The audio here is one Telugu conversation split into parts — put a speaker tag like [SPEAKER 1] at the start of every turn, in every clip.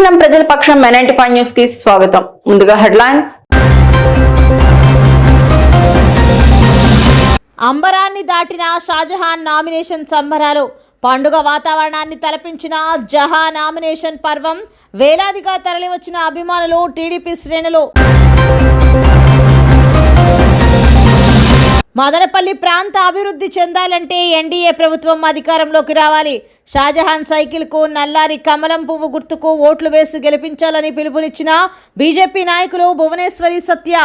[SPEAKER 1] రామజనం ప్రజల పక్షం Men95 న్యూస్ కి స్వాగతం. ముందుగా హెడ్లైన్స్.
[SPEAKER 2] అంబరాన్ని దాటిన షాజహాన్ నామినేషన్ సంబరాలు. పండుగ వాతావరణాన్ని తలపించిన జహా నామినేషన్ పర్వం. వేలాదిగా తరలివచ్చిన అభిమానులు, టీడీపీ శ్రేణులు. మదనపల్లి ప్రాంత అభివృద్ధి చెందాలంటే ఎన్డీఏ ప్రభుత్వం అధికారంలోకి రావాలి. షాజహాన్ సైకిల్ కు నల్లారి కమలం పువ్వు గుర్తుకు ఓట్లు వేసి గెలిపించాలని పిలుపునిచ్చిన బీజేపీ నాయకులు భువనేశ్వరి సత్య.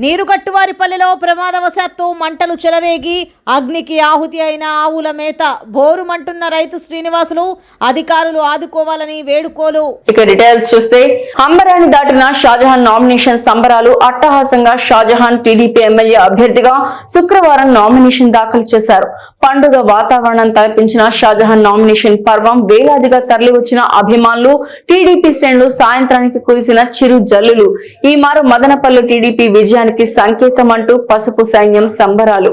[SPEAKER 2] నీరుగట్టువారిపల్లెలో ప్రమాదవశాత్తు మంటలు చెలరేగి అగ్నికి ఆహుతి అయిన ఆవుల మేత. బోరుమంటున్న రైతు శ్రీనివాసులు, అధికారులు ఆదుకోవాలని వేడుకోలు.
[SPEAKER 1] ఇక డీటెయిల్స్ చూస్తే, అంబరాన్ని దాటిన షాజహాన్ నామినేషన్ సంబరాలు అట్టహాసంగా. షాజహాన్ టీడీపీ ఎమ్మెల్యే అభ్యర్థిగా శుక్రవారం నామినేషన్ దాఖలు చేశారు. పండుగ వాతావరణం తలపించిన షాజహాన్ నామినేషన్ పర్వం. వేలాదిగా తరలివచ్చిన అభిమానులు, టీడీపీ శ్రేణులు. సాయంత్రానికి కురిసిన చిరు జల్లులు ఈ మారు మదనపల్లి టీడీపీ విజయానికి సంకేతం అంటూ పసుపు సైన్యం సంబరాలు.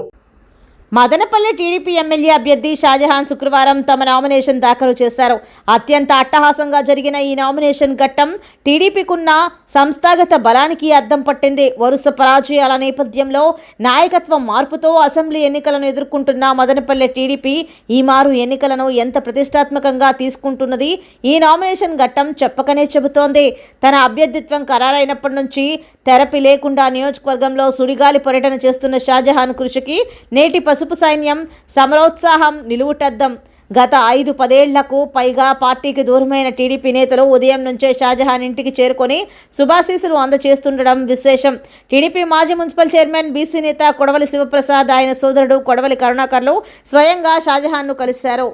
[SPEAKER 2] మదనపల్లె టీడీపీ ఎమ్మెల్యే అభ్యర్థి షాజహాన్ శుక్రవారం తమ నామినేషన్ దాఖలు చేశారు. అత్యంత అట్టహాసంగా జరిగిన ఈ నామినేషన్ ఘట్టం టీడీపీకున్న సంస్థాగత బలానికి అద్దం పట్టింది. వరుస పరాజయాల నేపథ్యంలో నాయకత్వం మార్పుతో అసెంబ్లీ ఎన్నికలను ఎదుర్కొంటున్న మదనపల్లె టీడీపీ ఈ మారు ఎన్నికలను ఎంత ప్రతిష్టాత్మకంగా తీసుకుంటున్నది ఈ నామినేషన్ ఘట్టం చెప్పకనే చెబుతోంది. తన అభ్యర్థిత్వం ఖరారైనప్పటి నుంచి తెరపి లేకుండా నియోజకవర్గంలో సుడిగాలి పర్యటన చేస్తున్న షాజహాన్ కృషికి నేటి పసుపు సైన్యం సమరోత్సాహం నిలువుటద్దం. గత 5-10 ఏళ్లకు పైగా పార్టీకి దూరమైన టీడీపీ నేతలు ఉదయం నుంచే షాజహాన్ ఇంటికి చేరుకొని శుభాశీస్సులు అందజేస్తుండడం విశేషం. టీడీపీ మాజీ మున్సిపల్ చైర్మన్, బీసీ నేత కొడవలి శివప్రసాద్, ఆయన సోదరుడు కొడవలి కరుణాకర్లు స్వయంగా షాజహాన్ను కలిశారు.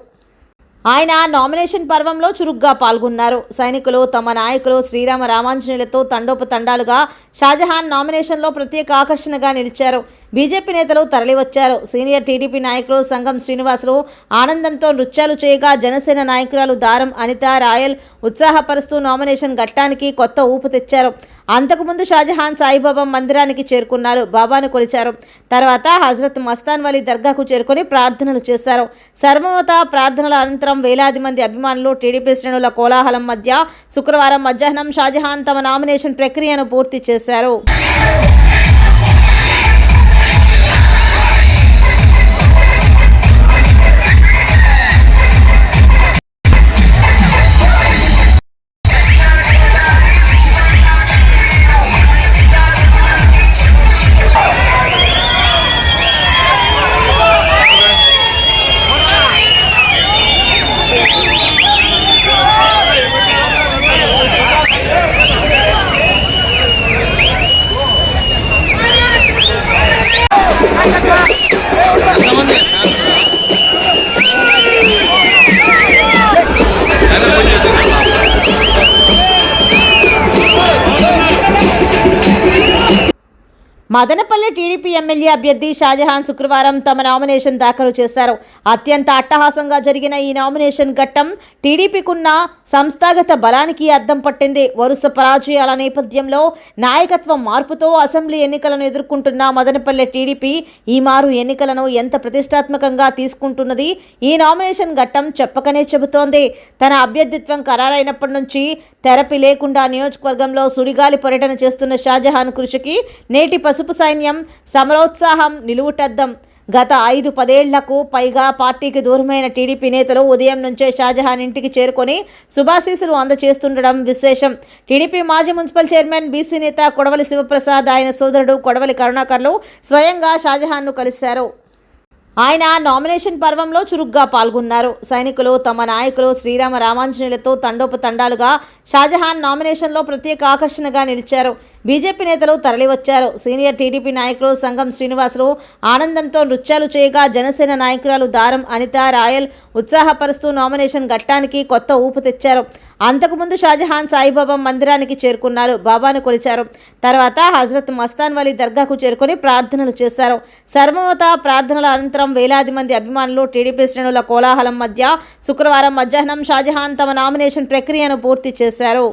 [SPEAKER 2] ఆయన నామినేషన్ పర్వంలో చురుగ్గా పాల్గొన్నారు. సైనికులు తమ నాయకులు శ్రీరామ రామాంజనేయులతో తండోపతండాలుగా షాజహాన్ నామినేషన్లో ప్రత్యేక ఆకర్షణగా నిలిచారు. బీజేపీ నేతలు తరలివచ్చారు. సీనియర్ టీడీపీ నాయకులు సంగం శ్రీనివాసులు ఆనందంతో నృత్యాలు చేయగా, జనసేన నాయకురాలు దారం అనిత రాయల్ ఉత్సాహపరుస్తూ నామినేషన్ ఘట్టానికి కొత్త ఊపు తెచ్చారు. అంతకుముందు షాజహాన్ సాయిబాబా మందిరానికి చేరుకున్నారు. బాబాను కొలిచారు. తర్వాత హజరత్ మస్తాన్ వలీ దర్గాకు చేరుకొని ప్రార్థనలు చేశారు. సర్వమత ప్రార్థనల అనంతరం వేలాది మంది అభిమానులు, టీడీపీ శ్రేణుల కోలాహలం మధ్య శుక్రవారం మధ్యాహ్నం షాజహాన్ తమ నామినేషన్ ప్రక్రియను పూర్తి చేశారు. మదనపల్లె టీడీపీ ఎమ్మెల్యే అభ్యర్థి షాజహాన్ శుక్రవారం తమ నామినేషన్ దాఖలు చేశారు. అత్యంత అట్టహాసంగా జరిగిన ఈ నామినేషన్ ఘట్టం టీడీపీకున్న సంస్థాగత బలానికి అద్దం పట్టింది. వరుస పరాజయాల నేపథ్యంలో నాయకత్వం మార్పుతో అసెంబ్లీ ఎన్నికలను ఎదుర్కొంటున్న మదనపల్లె టీడీపీ ఈ మారు ఎన్నికలను ఎంత ప్రతిష్టాత్మకంగా తీసుకుంటున్నది ఈ నామినేషన్ ఘట్టం చెప్పకనే చెబుతోంది. తన అభ్యర్థిత్వం ఖరారైనప్పటి నుంచి తెరపి లేకుండా నియోజకవర్గంలో సుడిగాలి పర్యటన చేస్తున్న షాజహాన్ కృషికి నేటి పసుపు సైన్యం సమరోత్సాహం నిలువుటద్దం. గత 5-10 ఏళ్లకు పైగా పార్టీకి దూరమైన టీడీపీ నేతలు ఉదయం నుంచే షాజహాన్ ఇంటికి చేరుకొని శుభాశీస్సులు అందజేస్తుండడం విశేషం. టీడీపీ మాజీ మున్సిపల్ చైర్మన్, బీసీ నేత కొడవలి శివప్రసాద్, ఆయన సోదరుడు కొడవలి కరుణాకర్లు స్వయంగా షాజహాన్ను కలిశారు. ఆయన నామినేషన్ పర్వంలో చురుగ్గా పాల్గొన్నారు. సైనికులు తమ నాయకులు శ్రీరామ రామాంజనేయులతో తండోపతండాలుగా షాజహాన్ నామినేషన్లో ప్రత్యేక ఆకర్షణగా నిలిచారు. బీజేపీ నేతలు తరలివచ్చారు. సీనియర్ టీడీపీ నాయకులు సంగం శ్రీనివాసులు ఆనందంతో నృత్యాలు చేయగా, జనసేన నాయకురాలు దారం అనిత రాయల్ ఉత్సాహపరుస్తూ నామినేషన్ ఘట్టానికి కొత్త ఊపు తెచ్చారు. అంతకుముందు షాజహాన్ సాయిబాబా మందిరానికి చేరుకున్నారు. బాబాను కొలిచారు. తర్వాత హజరత్ మస్తాన్ వలీ దర్గాకు చేరుకొని ప్రార్థనలు చేశారు. సర్వమత ప్రార్థనల అనంతరం వేలాది మంది అభిమానులు, టీడీపీ శ్రేణుల కోలాహలం మధ్య శుక్రవారం మధ్యాహ్నం షాజహాన్ తమ నామినేషన్ ప్రక్రియను పూర్తి చేశారు.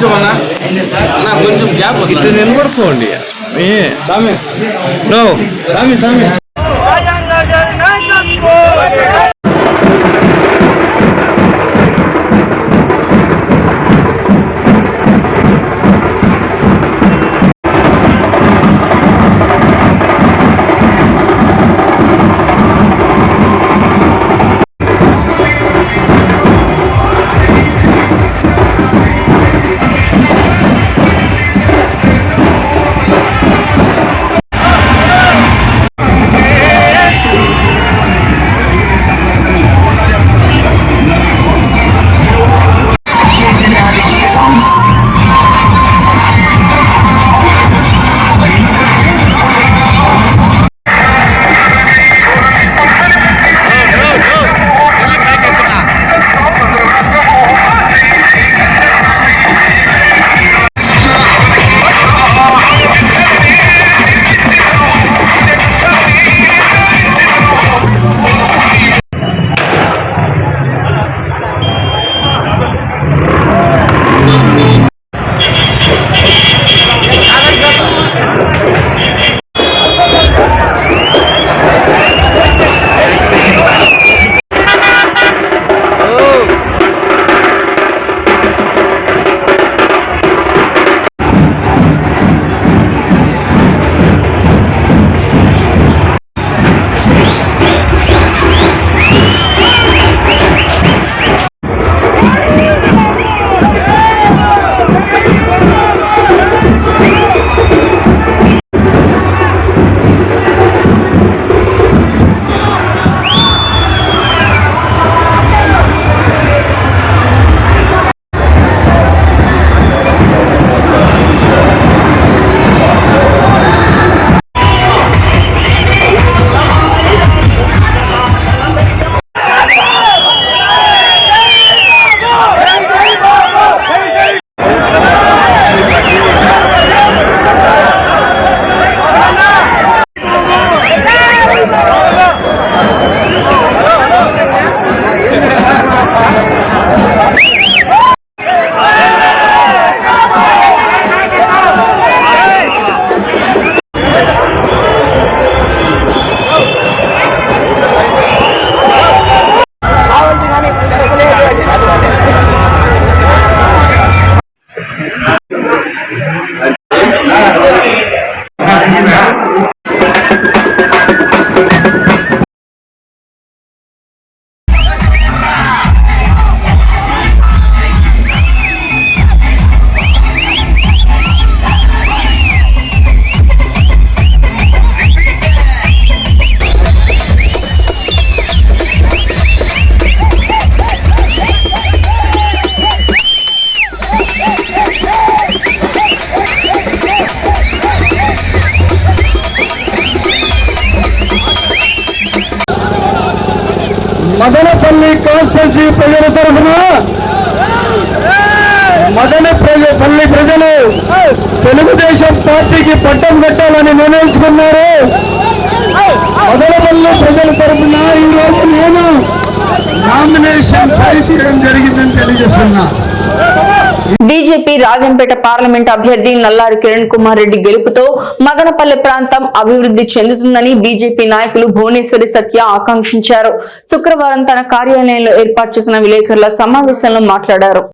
[SPEAKER 3] కొంచెం అన్న కొంచెం గ్యాప్
[SPEAKER 4] ఇటు నిలబడుకోండి
[SPEAKER 3] స్వామి
[SPEAKER 4] నో
[SPEAKER 3] స్వామి స్వామి
[SPEAKER 5] మదనపల్లి కాన్స్టిట్యూన్సీ ప్రజల తరఫున మదనపల్లి ప్రజలు తెలుగుదేశం పార్టీకి పట్టం కట్టాలని నిర్ణయించుకున్నారు. మదనపల్లి ప్రజల తరఫున ఈరోజు నేను నామినేషన్ ఫైల్ చేయడం జరిగిందని తెలియజేస్తున్నా.
[SPEAKER 1] బీజేపీ రాజంపేట పార్లమెంట్ అభ్యర్థి నల్లారి కిరణ్ కుమార్ రెడ్డి గెలుపుతో మదనపల్లె ప్రాంతం అభివృద్ధి చెందుతుందని బీజేపీ నాయకులు భువనేశ్వరి సత్య ఆకాంక్షించారు. శుక్రవారం తన కార్యాలయంలో ఏర్పాటు చేసిన విలేకరుల సమావేశంలో మాట్లాడారు.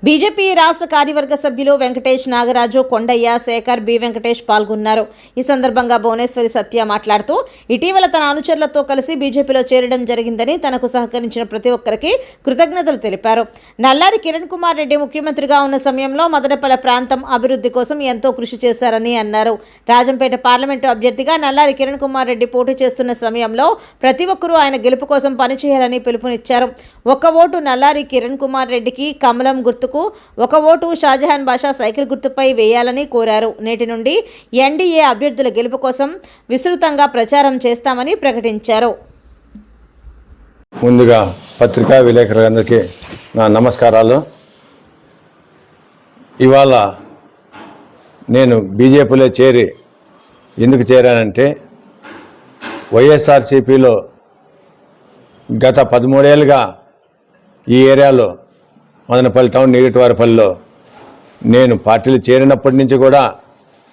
[SPEAKER 2] బీజేపీ రాష్ట్ర కార్యవర్గ సభ్యులు వెంకటేష్, నాగరాజు, కొండయ్య, శేఖర్, బి వెంకటేష్ పాల్గొన్నారు. ఈ సందర్భంగా భువనేశ్వరి సత్య మాట్లాడుతూ ఇటీవల తన అనుచరులతో కలిసి బీజేపీలో చేరడం జరిగిందని, తనకు సహకరించిన ప్రతి ఒక్కరికి కృతజ్ఞతలు తెలిపారు. నల్లారి కిరణ్ కుమార్ రెడ్డి ముఖ్యమంత్రిగా ఉన్న సమయంలో మదనపల్లె ప్రాంతం అభివృద్ధి కోసం ఎంతో కృషి చేశారని అన్నారు. రాజంపేట పార్లమెంటు అభ్యర్థిగా నల్లారి కిరణ్ కుమార్ రెడ్డి పోటీ చేస్తున్న సమయంలో ప్రతి ఒక్కరూ ఆయన గెలుపు కోసం పనిచేయాలని పిలుపునిచ్చారు. ఒక్క ఓటు నల్లారి కిరణ్ కుమార్ రెడ్డికి, కమలం గుర్తు ఒక ఓటు షాజహాన్ బాషా సైకిల్ గుర్తుపై వేయాలని కోరారు. నేటి నుండి ఎన్డీఏ అభ్యర్థుల గెలుపు కోసం విస్తృతంగా ప్రచారం చేస్తామని ప్రకటించారు.
[SPEAKER 6] ముందుగా పత్రికా విలేకరులందరికీ నా నమస్కారాలు. ఇవాళ నేను బీజేపీలో ఎందుకు చేరానంటే వైఎస్ఆర్సీపీలో గత 13 ఏళ్ళుగా ఈ ఏరియాలో మదనపల్లి టౌన్ నీటివారిపల్లిలో నేను పార్టీలు చేరినప్పటి నుంచి కూడా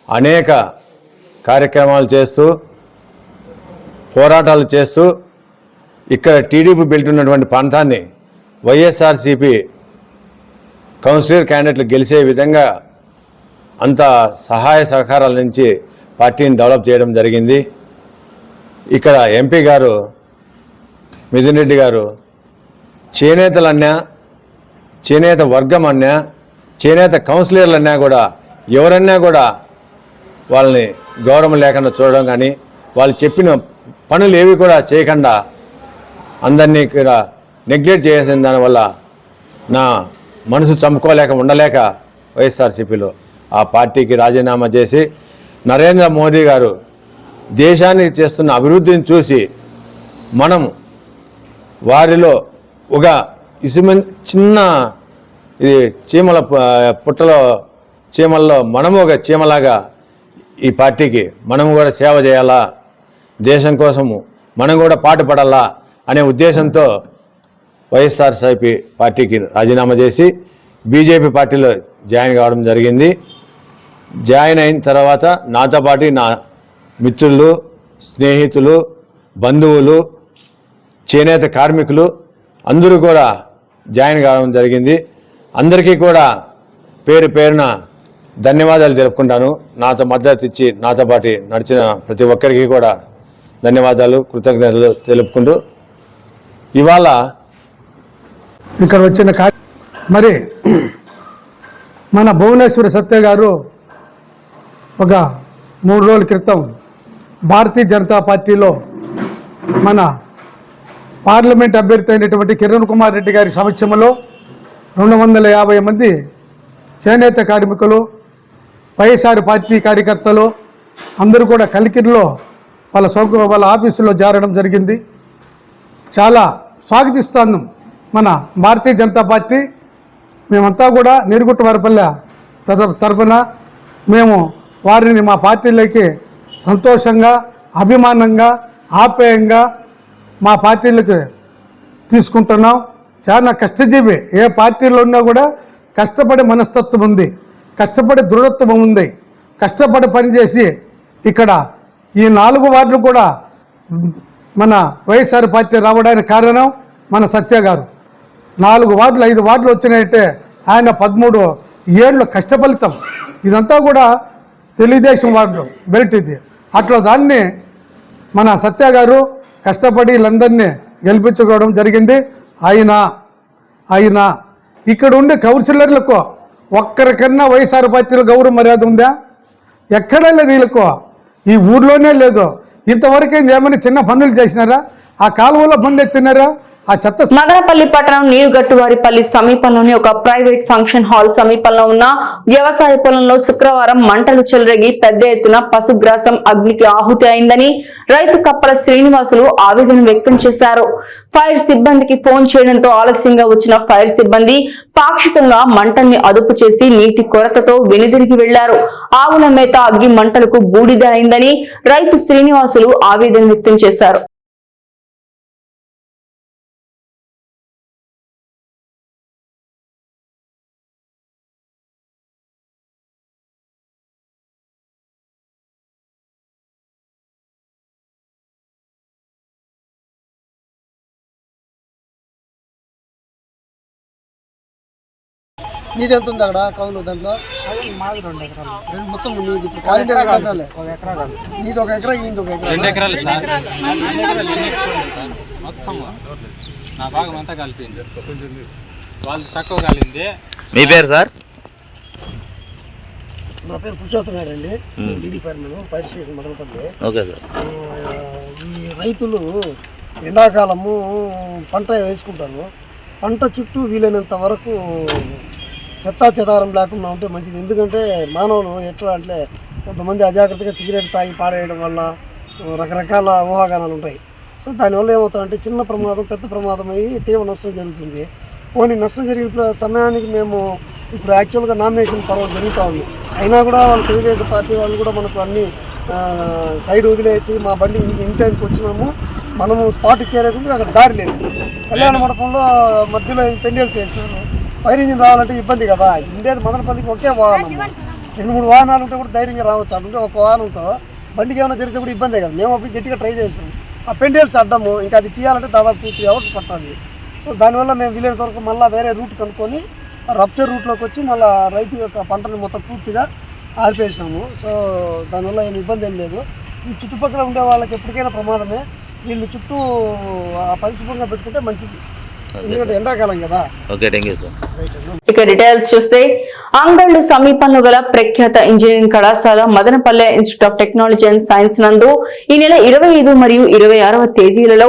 [SPEAKER 6] అనేక కార్యక్రమాలు చేస్తూ పోరాటాలు చేస్తూ ఇక్కడ టీడీపీ బెల్ట్ ఉన్నటువంటి ప్రాంతాన్ని వైఎస్ఆర్సీపీ కౌన్సిలర్ క్యాండిడేట్లు గెలిచే విధంగా అంత సహాయ సహకారాల నుంచి పార్టీని డెవలప్ చేయడం జరిగింది. ఇక్కడ ఎంపీ గారు మిథున్ రెడ్డి గారు చేనేతలన్నా, చేనేత వర్గం అన్నా, చేనేత కౌన్సిలర్లు అన్నా కూడా ఎవరన్నా కూడా వాళ్ళని గౌరవం లేకుండా చూడడం కానీ వాళ్ళు చెప్పిన పనులు ఏవి కూడా చేయకుండా అందరినీ కూడా నెగ్లెక్ట్ చేసిన దానివల్ల నా మనసు చంపుకోలేక ఉండలేక వైఎస్ఆర్సీపీలో ఆ పార్టీకి రాజీనామా చేసి నరేంద్ర మోదీ గారు దేశానికి చేస్తున్న అభివృద్ధిని చూసి మనం వారిలో ఒక చిన్న ఇది చీమల పుట్టలో చీమల్లో మనము ఒక చీమలాగా ఈ పార్టీకి మనము కూడా సేవ చేయాలా, దేశం కోసము మనం కూడా పాటుపడాలా అనే ఉద్దేశంతో వైఎస్ఆర్సీపీ పార్టీకి రాజీనామా చేసి బీజేపీ పార్టీలో జాయిన్ కావడం జరిగింది. జాయిన్ అయిన తర్వాత నాతో పాటు నా మిత్రులు, స్నేహితులు, బంధువులు, చేనేత కార్మికులు అందరూ కూడా జాయిన్ కావడం జరిగింది. అందరికీ కూడా పేరు పేరున ధన్యవాదాలు తెలుపుకుంటాను. నాతో మద్దతు ఇచ్చి నాతో పాటు నడిచిన ప్రతి ఒక్కరికి కూడా ధన్యవాదాలు, కృతజ్ఞతలు తెలుపుకుంటూ ఇవాళ
[SPEAKER 5] ఇక్కడ వచ్చిన మరి మన భువనేశ్వరి సత్య గారు ఒక 3 రోజుల క్రితం భారతీయ జనతా పార్టీలో మన పార్లమెంట్ అభ్యర్థి అయినటువంటి కిరణ్ కుమార్ రెడ్డి గారి సమక్షంలో 250 మంది చేనేత కార్మికులు, వైఎస్ఆర్ పార్టీ కార్యకర్తలు అందరూ కూడా కలికిరిలో వాళ్ళ ఆఫీసులో చేరడం జరిగింది. చాలా స్వాగతిస్తాను మన భారతీయ జనతా పార్టీ. మేమంతా కూడా నీరుగుట్టవారిపల్లె తరపున మేము వారిని మా పార్టీలోకి సంతోషంగా, అభిమానంగా, ఆప్యాయంగా మా పార్టీలకు తీసుకుంటున్నాం. చాలా కష్టజీవి, ఏ పార్టీలో ఉన్నా కూడా కష్టపడే మనస్తత్వం ఉంది, కష్టపడే దృఢత్వం ఉంది, కష్టపడి పనిచేసి ఇక్కడ ఈ 4 వార్డులు కూడా మన వైఎస్ఆర్ పార్టీ రావడానికి కారణం మన సత్య గారు. 4 వార్డులు 5 వార్డులు వచ్చినాయంటే ఆయన 13 ఏళ్ళు కష్టఫలితం. ఇదంతా కూడా తెలుగుదేశం వార్డు బెల్ట్ ఇది. అట్లా దాన్ని మన సత్య గారు కష్టపడి వీళ్ళందరినీ గెలిపించుకోవడం జరిగింది. అయినా ఇక్కడ ఉండే కౌన్సిలర్లకు ఒక్కరికన్నా వైఎస్ఆర్ పార్టీలో గౌరవ మర్యాద ఉందా? ఎక్కడా లేదు. వీళ్ళకు ఈ ఊర్లోనే లేదు. ఇంతవరకు ఏమైనా చిన్న పనులు చేసినారా? ఆ కాలువలో బండి ఎత్తినారా? ఆ చెత్త
[SPEAKER 1] మదనపల్లి పట్టణం నీరుగట్టువారిపల్లి సమీపంలోని ఒక ప్రైవేట్ ఫంక్షన్ హాల్ సమీపంలో ఉన్న వ్యవసాయ పొలంలో శుక్రవారం మంటలు చెలరేగి పెద్ద ఎత్తున పశుగ్రాసం అగ్నికి ఆహుతి అయిందని రైతు కప్పల శ్రీనివాసులు ఆవేదన వ్యక్తం చేశారు. ఫైర్ సిబ్బందికి ఫోన్ చేయడంతో ఆలస్యంగా వచ్చిన ఫైర్ సిబ్బంది పాక్షికంగా మంటల్ని అదుపు చేసి నీటి కొరతతో వెనుదిరిగి వెళ్లారు. ఆవుల మేత అగ్గి మంటలకు బూడిద అయిందని రైతు శ్రీనివాసులు ఆవేదన వ్యక్తం చేశారు.
[SPEAKER 4] నీది ఎంత ఉంది అక్కడ కౌలు దాంట్లో? మాది 2 ఎకరాలు. మొత్తం నీది ఇప్పుడు కాలిండే 2 ఎకరాలే. 1 ఎకరా కాదు. నీది 1 ఎకరా, ఈయనది 1 ఎకరా.
[SPEAKER 3] 2 ఎకరాలు సార్. మొత్తం నా భాగం అంతా కలిపింది. వాళ్ళు తక్కువ కాలింది.
[SPEAKER 7] మీ పేరు సార్?
[SPEAKER 4] నా పేరు పురుషోత్తమ అండి. DD firemen, fire station Madanapalle.
[SPEAKER 7] Okay sir.
[SPEAKER 4] ఈ రైతులు ఎండాకాలము పంట వేసుకుంటారు. పంట చుట్టూ వీలైనంత వరకు చెత్తా చెదారం లేకుండా ఉంటే మంచిది. ఎందుకంటే మానవులు ఎట్లా అంటే కొంతమంది అజాగ్రత్తగా సిగరెట్ తాగి పారేయడం వల్ల రకరకాల ఊహాగానాలు ఉంటాయి. సో దానివల్ల ఏమవుతుందంటే చిన్న ప్రమాదం పెద్ద ప్రమాదం అయ్యి తీవ్ర నష్టం జరుగుతుంది. పోనీ నష్టం జరిగిన సమయానికి మేము ఇప్పుడు యాక్చువల్గా నామినేషన్ పర్వం జరుగుతూ ఉంది. అయినా కూడా వాళ్ళు తెలుగుదేశం పార్టీ వాళ్ళు కూడా మనకు అన్ని సైడ్ వదిలేసి మా బండి ఇన్ టైంకి వచ్చినాము, మనము స్పాట్కి చేరేకుంది. అక్కడ దారి లేదు. కళ్యాణ మండపంలో మధ్యలో పెండెల్స్ వేసినారు. ఫైర్ ఇంజిన్ రావాలంటే ఇబ్బంది కదా. ఉండేది మదనపల్లికి ఒకే వాహనం, 2-3 వాహనాలు ఉంటే కూడా ధైర్యంగా రావచ్చు. అంటే ఒక వాహనంతో బండికి ఏమైనా జరిగితే కూడా ఇబ్బందే కదా. మేము అప్పుడు గట్టిగా ట్రై చేసాం. ఆ పెండేల్స్ అడ్డము, ఇంకా అది తీయాలంటే దాదాపు 2-3 అవర్స్ పడుతుంది. సో దానివల్ల మేము వీలైనంత వరకు మళ్ళీ వేరే రూట్ కనుక్కొని రప్చర్ రూట్లోకి వచ్చి మళ్ళీ రైతు యొక్క పంటను మొత్తం పూర్తిగా ఆరిపేసినాము. సో దానివల్ల ఏమి ఇబ్బంది ఏం లేదు. ఈ చుట్టుపక్కల ఉండే వాళ్ళకి ఎప్పటికైనా ప్రమాదమే. వీళ్ళు చుట్టూ పరిశుభ్రంగా పెట్టుకుంటే మంచిది, ఎందుకంటే ఎండాకాలం కదా.
[SPEAKER 7] Okay, thank you sir.
[SPEAKER 1] ఇక డీటెయిల్స్ చూస్తే అంగళ్ళు సమీపంలో గల ప్రఖ్యాత ఇంజనీరింగ్ కళాశాల Madanapalle institute of technology and science నందు ఈ నెల 25 మరియు 26వ తేదీలలో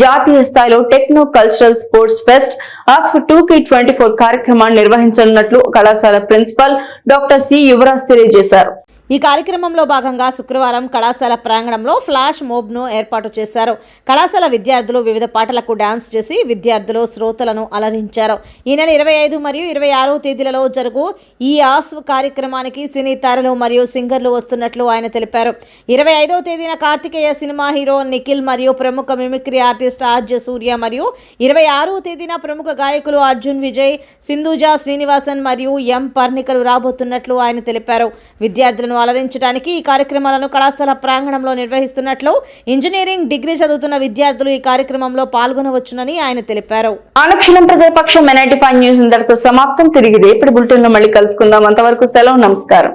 [SPEAKER 1] జాతీయ స్థాయిలో టెక్నో కల్చరల్ స్పోర్ట్స్ ఫెస్ట్ ఆస్ఫ్ 2K24 కార్యక్రమాన్ని నిర్వహించనున్నట్లు కళాశాల ప్రిన్సిపల్ డాక్టర్ సి యువరాజ్ తెలియజేశారు.
[SPEAKER 2] ఈ కార్యక్రమంలో భాగంగా శుక్రవారం కళాశాల ప్రాంగణంలో ఫ్లాష్ మోబ్ను ఏర్పాటు చేశారు. కళాశాల విద్యార్థులు వివిధ పాటలకు డాన్స్ చేసి విద్యార్థులు శ్రోతలను అలరించారు. ఈ నెల 25 మరియు 26వ తేదీలలో జరుగు ఈ ఆస్వ్ కార్యక్రమానికి సినీ తారలు మరియు సింగర్లు వస్తున్నట్లు ఆయన తెలిపారు. 25వ తేదీన కార్తికేయ సినిమా హీరో నిఖిల్ మరియు ప్రముఖ మిమిక్రీ ఆర్టిస్ట్ ఆర్జే సూర్య మరియు 26వ తేదీన ప్రముఖ గాయకులు అర్జున్ విజయ్, సింధూజా శ్రీనివాసన్ మరియు ఎం పర్ణికలు రాబోతున్నట్లు ఆయన తెలిపారు. విద్యార్థులను అలరించడానికి ఈ కార్యక్రమాలను కళాశాల ప్రాంగణంలో నిర్వహిస్తున్నట్లు ఇంజనీరింగ్ డిగ్రీ చదువుతున్న విద్యార్థులు ఈ కార్యక్రమంలో పాల్గొనవచ్చునని ఆయన తెలిపారు.
[SPEAKER 1] అనుక్షణం ప్రజాపక్షం 95 న్యూస్ ఇంతటితో సమాప్తం. తిరిగి రేపటి బులెటిన్ లో మళ్ళీ కలుసుకుందాం. అంతవరకు సెలవు, నమస్కారం.